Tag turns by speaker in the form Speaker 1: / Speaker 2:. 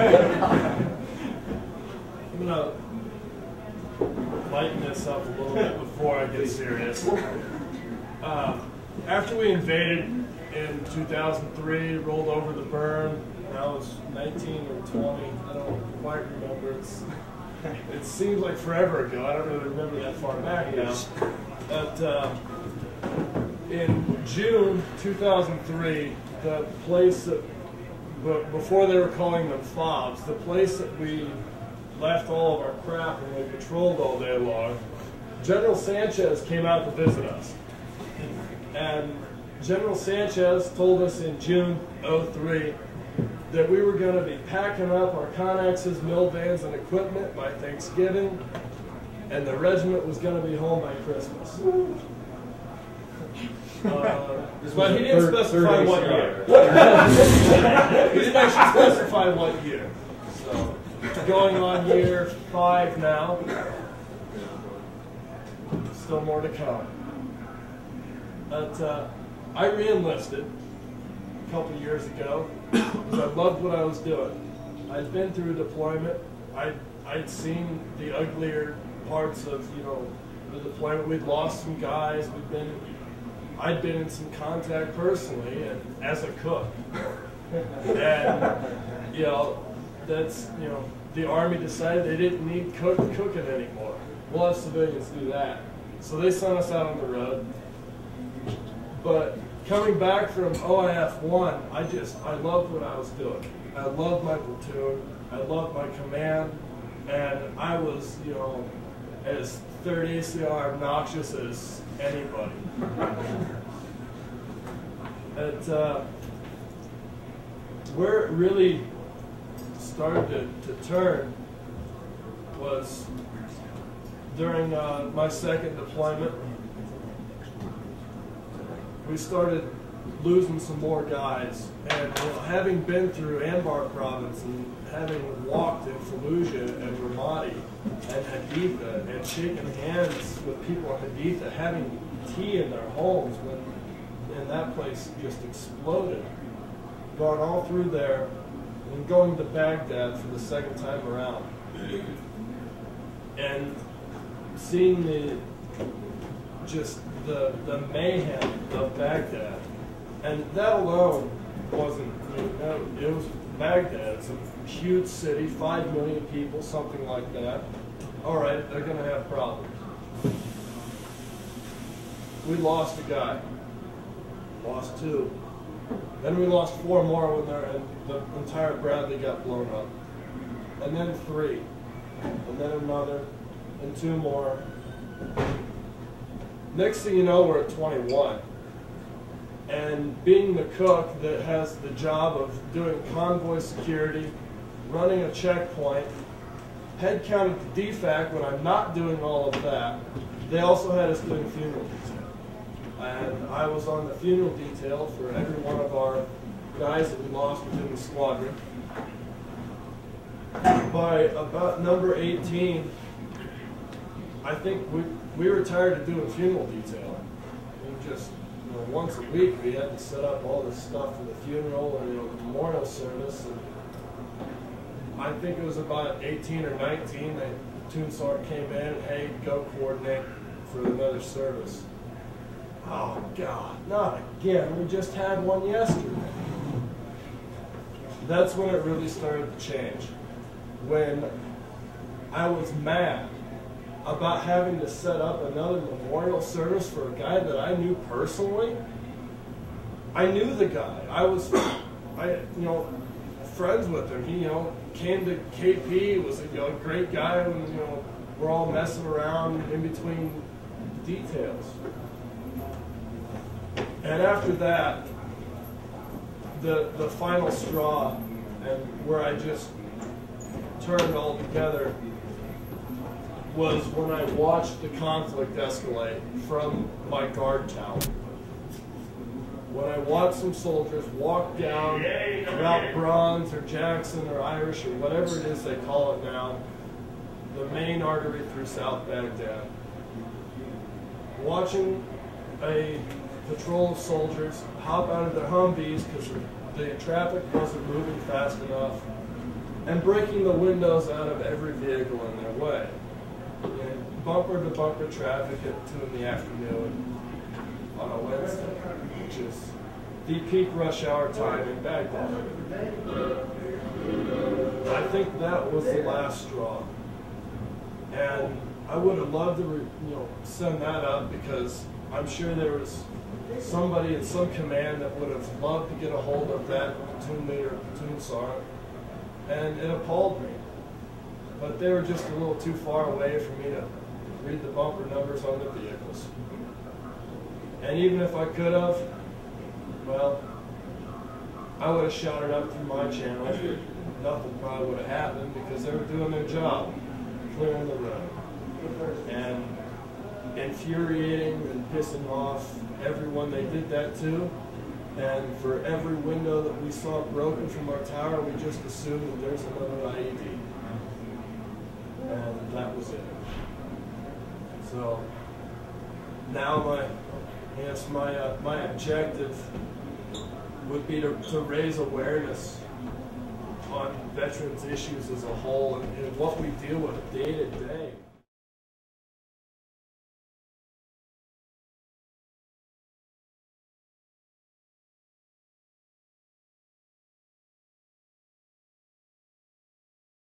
Speaker 1: I'm gonna lighten this up a little bit before I get serious. After we invaded in 2003, rolled over the burn, and I was 19 or 20, I don't quite remember. It seems like forever ago. I don't really remember that far back now. But in June 2003, the place that, before they were calling them fobs, the place that we left all of our crap and we patrolled all day long, General Sanchez came out to visit us. And General Sanchez told us in June '03 that we were going to be packing up our Connexes, mill vans, and equipment by Thanksgiving, and the regiment was going to be home by Christmas. But he didn't specify what year. He didn't actually specify what year. So, going on year 5 now. Still more to come. But I re-enlisted a couple years ago because I loved what I was doing. I'd been through deployment. I'd seen the uglier parts of, you know, the deployment. We'd lost some guys. I'd been in some contact personally, and as a cook. And you know, that's, you know, the Army decided they didn't need cooking anymore. We'll have civilians do that. So they sent us out on the road. But coming back from OIF 1, I loved what I was doing. I loved my platoon. I loved my command. And I was, you know, as 3rd ACR obnoxious as anybody. Where it really started to turn was during my 2nd deployment. We started losing some more guys, and you know, having been through Anbar province and having walked in Fallujah and Ramadi and Haditha and shaken hands with people in Haditha, having tea in their homes and that place just exploded. Gone all through there and going to Baghdad for the 2nd time around. And seeing the mayhem of Baghdad. And that alone wasn't, it was Baghdad. It's a huge city, 5 million people, something like that. All right, they're going to have problems. We lost a guy. Lost 2. Then we lost 4 more when the entire Bradley got blown up. And then 3. And then another. And 2 more. Next thing you know, we're at 21. And being the cook that has the job of doing convoy security, running a checkpoint, head count at the DFAC when I'm not doing all of that, they also had us doing funeral detail. And I was on the funeral detail for every one of our guys that we lost within the squadron. By about number 18, I think we were tired of doing funeral detail. We just, you know, once a week we had to set up all this stuff for the funeral and, you know, the memorial service. And I think it was about 18 or 19 that platoon sergeant came in and, hey, go coordinate for another service. Oh God, not again. We just had one yesterday. That's when it really started to change. When I was mad about having to set up another memorial service for a guy that I knew personally. I knew the guy. I was, you know, friends with him. He, you know, came to KP, was a, you know, great guy when, you know, we're all messing around in between details. And after that, the final straw, and where I just turned all together, was when I watched the conflict escalate from my guard tower. When I watched some soldiers walk down Route Bronze or Jackson or Irish or whatever it is they call it now, the main artery through South Baghdad. Watching a patrol of soldiers hop out of their Humvees because the traffic wasn't moving fast enough and breaking the windows out of every vehicle in their way. And bumper-to-bumper traffic at 2 in the afternoon on a Wednesday, which is the peak rush hour time in Baghdad. I think that was the last straw. And I would have loved to send that up, because I'm sure there was somebody in some command that would have loved to get a hold of that platoon leader, platoon sergeant, and it appalled me. But they were just a little too far away for me to read the bumper numbers on the vehicles. And even if I could have, well, I would have shouted up through my channel. Nothing probably would have happened, because they were doing their job, clearing the road. And infuriating and pissing off everyone they did that to. And for every window that we saw broken from our tower, we just assumed that there's another IED. And that was it. So now my objective would be to raise awareness on veterans issues as a whole, and what we deal with day to day.